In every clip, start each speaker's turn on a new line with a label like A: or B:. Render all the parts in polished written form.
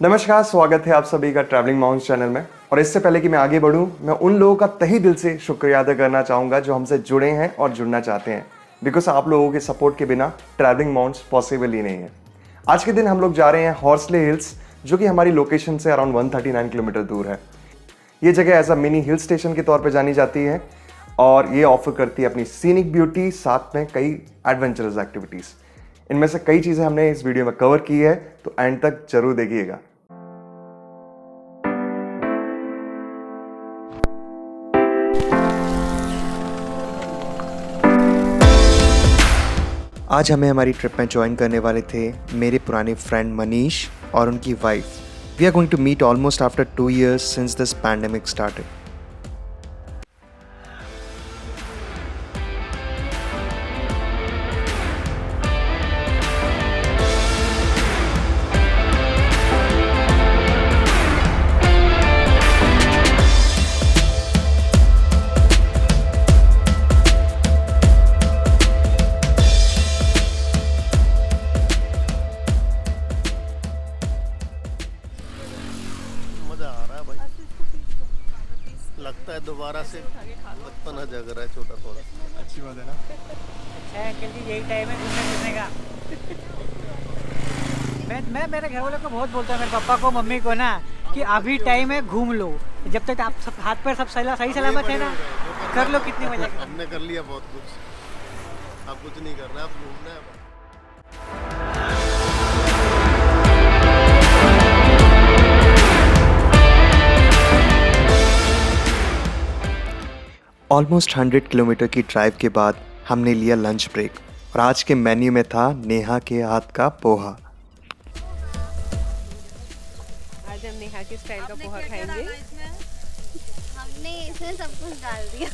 A: नमस्कार, स्वागत है आप सभी का ट्रैवलिंग माउंट्स चैनल में। और इससे पहले कि मैं आगे बढ़ूं, मैं उन लोगों का तहे दिल से शुक्रिया अदा करना चाहूँगा जो हमसे जुड़े हैं और जुड़ना चाहते हैं, बिकॉज आप लोगों के सपोर्ट के बिना ट्रैवलिंग माउंट्स पॉसिबल ही नहीं है। आज के दिन हम लोग जा रहे हैं हॉर्सले हिल्स, जो कि हमारी लोकेशन से अराउंड 139 किलोमीटर दूर है। ये जगह as a mini hill station के तौर पर जानी जाती है और ये ऑफर करती है अपनी सीनिक ब्यूटी, साथ में कई एडवेंचरस एक्टिविटीज़। इनमें से कई चीज़ें हमने इस वीडियो में कवर की है, तो एंड तक जरूर देखिएगा। आज हमें हमारी ट्रिप में ज्वाइन करने वाले थे मेरे पुराने फ्रेंड मनीष और उनकी wife. We are going to meet almost after 2 years since this pandemic started.
B: मजा आ रहा है भाई, लगता है दोबारा से बचपन जग रहा है छोटा थोड़ा।
C: अच्छी बात है ना।
D: अच्छा है अंकल जी, यही टाइम है घूमने फिरने का। मैं मेरे घर वालों को बहुत बोलता हूँ, मेरे पापा को मम्मी को ना, कि अभी टाइम है घूम लो, जब तक आप सब हाथ पैर सब सही सलामत है ना, कर लो, कितनी मजा कर।
B: हमने कर लिया बहुत कुछ, अब कुछ नहीं करना है, अब घूमना है।
A: ऑलमोस्ट 100 किलोमीटर की ड्राइव के बाद हमने लिया लंच ब्रेक और आज के मेन्यू में था नेहा के हाथ का पोहा।
E: आज हम नेहा के स्टाइल का पोहा खाएंगे।
F: हमने इसमें सब कुछ डाल दिया।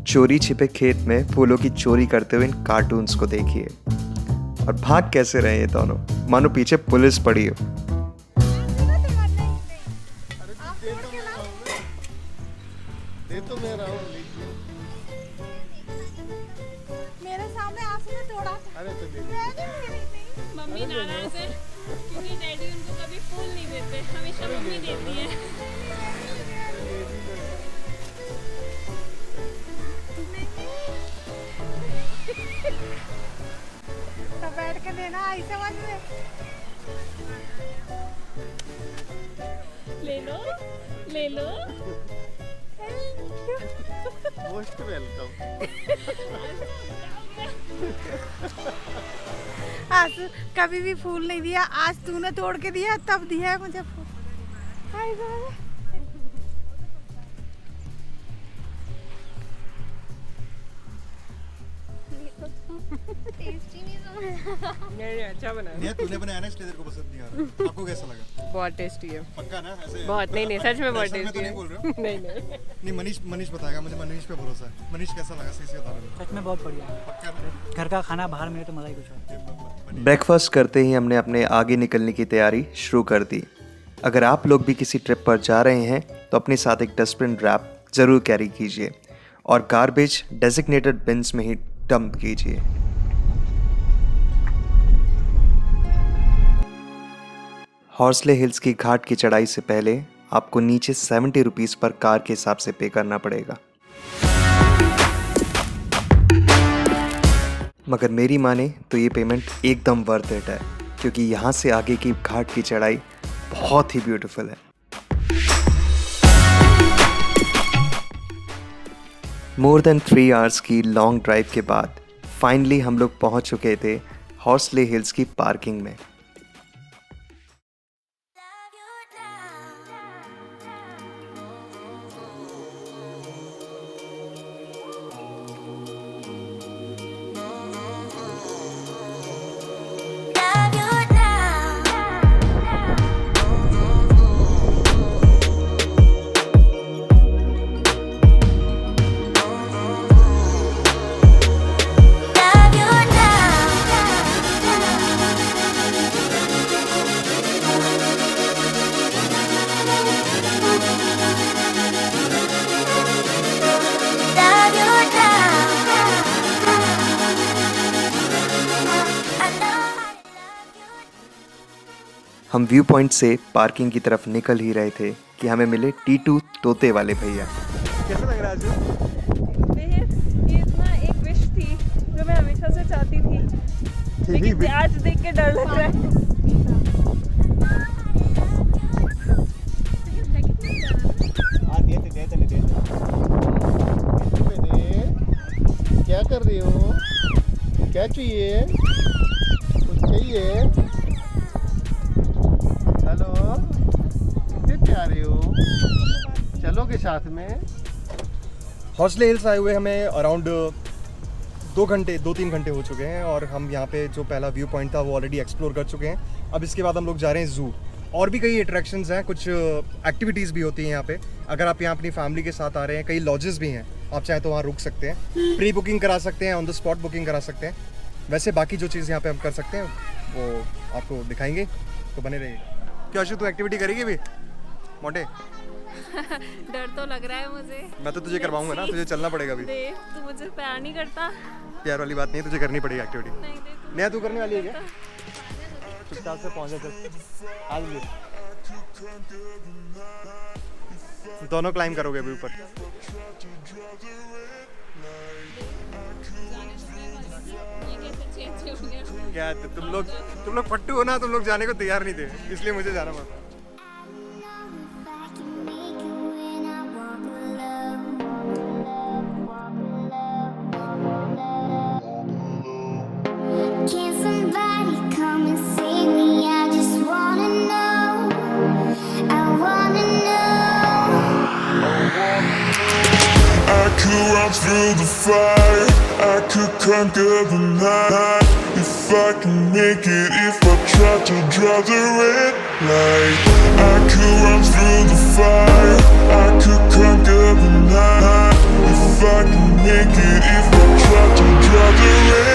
A: चोरी छिपे खेत में फूलों की चोरी करते हुए इन कार्टून्स को देखिए और भाग कैसे रहे ये दोनों, मानो पीछे पुलिस पड़ी हो।
B: दे तो मेरा
F: मेरे सामने आपने तोड़ा।
B: अरे तो दे।
E: मम्मी नाराज है क्योंकि डैडी उनको कभी फूल नहीं देते, हमेशा मम्मी देती है।
F: तो बैठ के देना ऐसे समझ में।
E: ले लो
B: मोस्ट वेलकम।
F: आज कभी भी फूल नहीं दिया, आज तूने तोड़ के दिया, तब दिया है मुझे फूल। हाय बाबा। टेस्टी नहीं समझ।
E: नहीं, अच्छा बना है,
C: नेहा तूने बनाया ना इसलिए तेरे को पसंद नहीं आ रहा। आपको कैसा लगा?
E: बहुत टेस्टी है।
C: पक्का ना? ऐसे
E: बहुत नहीं सच में बहुत
C: ऐसा मैं
E: टेस्टी
C: तो
E: है।
C: नहीं बोल रहा हूँ।
E: नहीं
C: नहीं, मनीष बताएगा, मुझे मनीष पे भरोसा है। मनीष कैसा लगा? सही से बता रहा
D: सच में बहुत बढ़िया है।
C: पक्का ना?
D: घर का खाना बाहर मिले तो मज़ा ही कुछ और।
A: ब्रेकफास्ट करते ही हमने अपने आगे निकलने की तैयारी शुरू कर दी। अगर आप लोग भी किसी ट्रिप पर जा रहे हैं तो अपने साथ एक डस्टबिन रैप ज़रूर कैरी कीजिए और गार्बेज डेजिग्नेटेड बिन्स में ही डंप कीजिए। हॉर्सले हिल्स की घाट की चढ़ाई से पहले आपको नीचे 70 रुपीज़ पर कार के हिसाब से पे करना पड़ेगा। मगर मेरी माने तो ये पेमेंट एकदम वर्थ इट है, क्योंकि यहाँ से आगे की घाट की चढ़ाई बहुत ही ब्यूटीफुल है। मोर देन 3 hours की लॉन्ग ड्राइव के बाद फाइनली हम लोग पहुँच चुके थे हॉर्सले हिल्स की पार्किंग में। हम व्यू पॉइंट से पार्किंग की तरफ निकल ही रहे थे कि हमें मिले टीटू तोते वाले भैया। कैसा लग रहा है आज?
G: ये इतना एक विश थी जो मैं हमेशा से चाहती थी, लेकिन आज देख के डर लग रहा है।
B: क्या कर रही हो? क्या चाहिए? कुछ चाहिए? हेलो, कितने प्यारे हो? चलोगे साथ में?
C: हॉर्सले हिल्स आए हुए हमें अराउंड 2-3 घंटे हो चुके हैं और हम यहाँ पे जो पहला व्यू पॉइंट था वो ऑलरेडी एक्सप्लोर कर चुके हैं। अब इसके बाद हम लोग जा रहे हैं ज़ू। और भी कई अट्रैक्शंस हैं, कुछ एक्टिविटीज़ भी होती हैं यहाँ पे। अगर आप यहाँ अपनी फैमिली के साथ आ रहे हैं, कई लॉजेस भी हैं, आप चाहें तो वहाँ रुक सकते हैं, प्री बुकिंग करा सकते हैं, ऑन द स्पॉट बुकिंग करा सकते हैं। वैसे बाकी जो चीज़ यहाँ पे हम कर सकते हैं वो आपको दिखाएंगे, तो बने रहिएगा। क्या तू एक्टिविटी करेगी भी मोटे?
E: डर तो लग रहा है मुझे।
C: मैं तो तुझे करवाऊंगा ना, तुझे चलना पड़ेगा भी।
E: देव, तू मुझे प्यार नहीं करता।
C: प्यार वाली बात नहीं है, तुझे करनी पड़ेगी एक्टिविटी।
E: नहीं देव,
C: नया तू करने वाली है क्या? चुपचाप से पहुंचा चल, आज ले। दोनों क्लाइम करोगे अभी ऊपर।
E: ये कैसे चेंज हो गया?
C: क्या तुम लोग फट्टू हो ना, तुम लोग जाने को तैयार नहीं थे, इसलिए मुझे जाना पड़ा।
H: Can somebody come and save me? I just wanna know. I wanna know.
I: I could run through the fire, I could conquer the night. If I can make it, if I try to draw the red light. I could run through the fire, I could conquer the night. If I can make it, if I try to draw the red.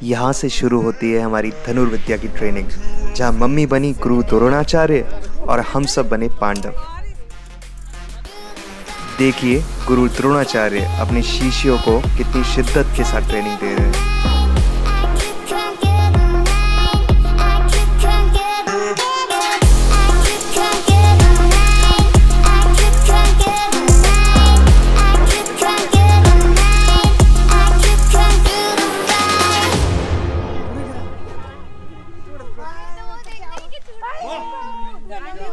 A: यहाँ से शुरू होती है हमारी धनुर्विद्या की training, जहाँ mummy बनी गुरु द्रोणाचार्य और हम सब बने पांडव। देखिए गुरु द्रोणाचार्य अपने शिष्यों को कितनी शिद्दत के साथ ट्रेनिंग दे रहे हैं।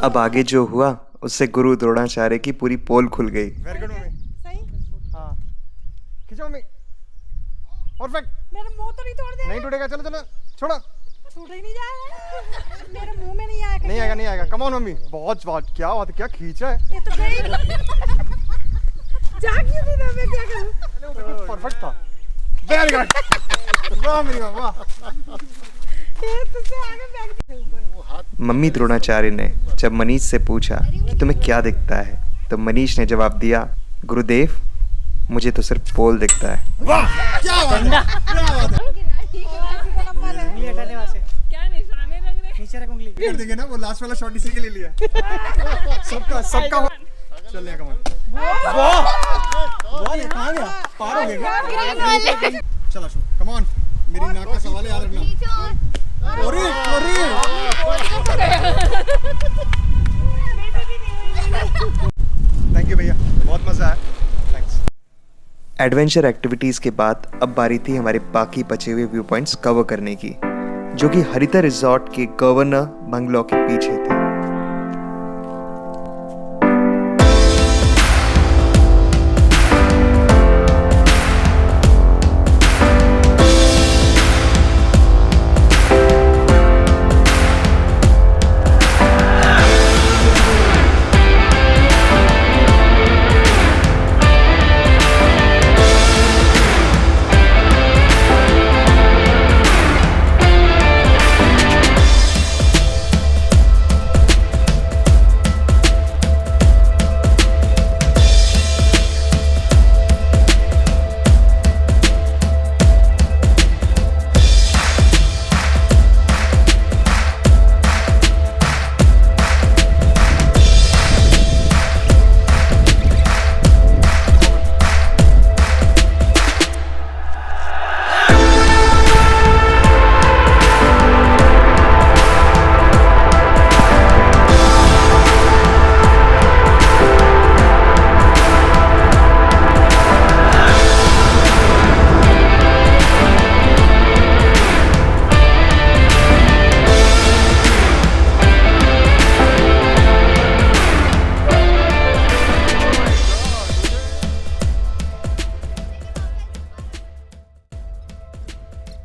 A: अब आगे जो हुआ उससे गुरु द्रोणाचार्य की पूरी पोल खुल गई।
C: Very good mummy.
F: सही।
C: हाँ खींचो मम्मी, परफेक्ट।
F: मेरा मुंह तो नहीं तोड़ दे।
C: नहीं टूटेगा, चलो चलो छोड़ो।
F: टूट ही नहीं जाएगा, मेरे मुंह में नहीं आएगा।
C: नहीं आएगा। कम ऑन मम्मी, बहुत बात, क्या बात, क्या खींचा है।
F: ये तो गई। जा क्यों नहीं रहा, मैं क्या करूं?
C: परफेक्ट था, वेरी गुड। वाह मेरी वाह।
F: ये तो से आगे बैठ गई ऊपर।
A: मम्मी द्रोणाचार्य ने जब मनीष से पूछा कि तुम्हें क्या दिखता है, तो मनीष ने जवाब दिया, गुरुदेव, मुझे तो सिर्फ पोल दिखता है।
D: उंगली हटाने वहाँ से,
E: क्या निशाने लग रहे हैं?
D: नीचे रख उंगली।
C: कर देंगे ना, वो लास्ट वाला शॉट इसी के लिए लिया। सबका चल लिया कमान। वाह, ये कहाँ गया? पार हो गया क्या? चला शो, कम ऑन, मेरी नाक का सवाल याद रखना। अरे थैंक यू भैया, बहुत मजा आया, थैंक्स।
A: एडवेंचर एक्टिविटीज़ के बाद अब बारी थी हमारे बाकी बचे हुए व्यू पॉइंट्स कवर करने की, जो कि हरिता रिजॉर्ट के गवर्नर बंगलो के पीछे थे।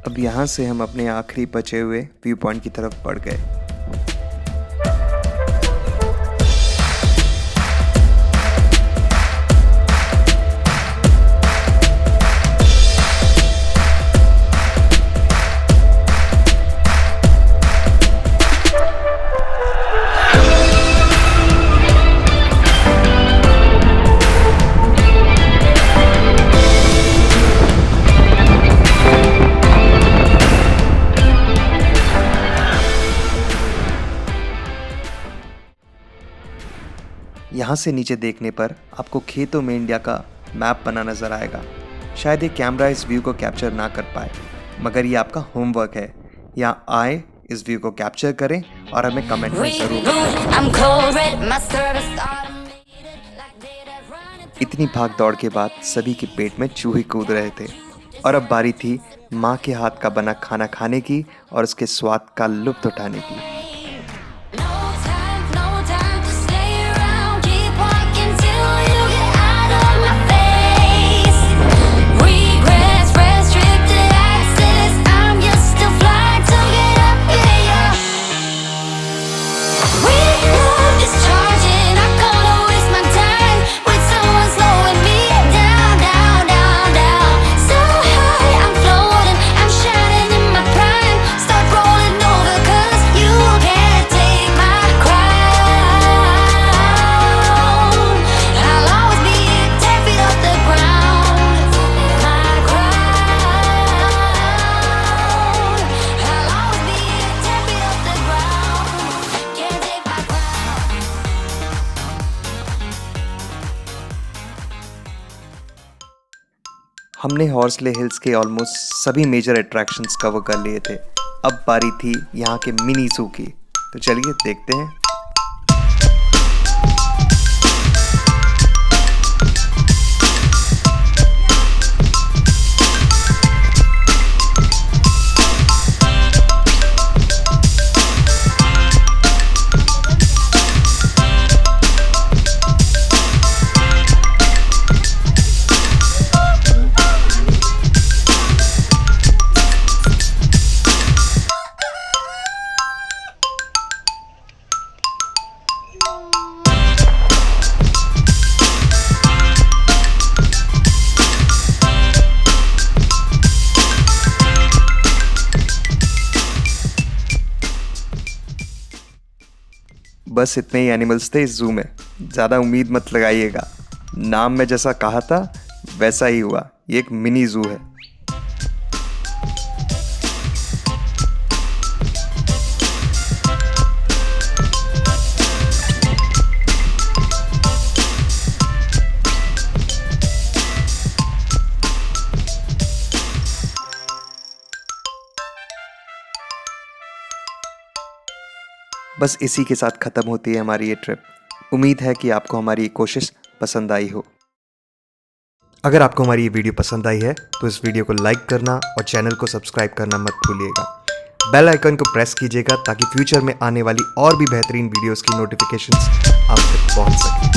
A: अब यहाँ से हम अपने आखिरी बचे हुए व्यू पॉइंट की तरफ बढ़ गए। यहाँ से नीचे देखने पर आपको खेतों में इंडिया का मैप बना नज़र आएगा। शायद ये कैमरा इस व्यू को कैप्चर ना कर पाए, मगर ये आपका होमवर्क है। यहाँ आए, इस व्यू को कैप्चर करें और हमें कमेंट में ज़रूर बताएं। इतनी भाग दौड़ के बाद सभी के पेट में चूहे कूद रहे थे और अब बारी थी माँ के हाथ का बना खाना खाने की और उसके स्वाद का लुत्फ उठाने की। हमने हॉर्सले हिल्स के ऑलमोस्ट सभी मेजर अट्रैक्शंस कवर कर लिए थे। अब बारी थी यहाँ के मिनी ज़ू की, तो चलिए देखते हैं। बस इतने ही एनिमल्स थे इस जू में, ज़्यादा उम्मीद मत लगाइएगा। नाम में जैसा कहा था वैसा ही हुआ, ये एक मिनी जू है। बस इसी के साथ ख़त्म होती है हमारी ये ट्रिप। उम्मीद है कि आपको हमारी ये कोशिश पसंद आई हो। अगर आपको हमारी ये वीडियो पसंद आई है तो इस वीडियो को लाइक करना और चैनल को सब्सक्राइब करना मत भूलिएगा। बेल आइकन को प्रेस कीजिएगा ताकि फ्यूचर में आने वाली और भी बेहतरीन वीडियोस की नोटिफिकेशंस आप तक पहुंच सकें।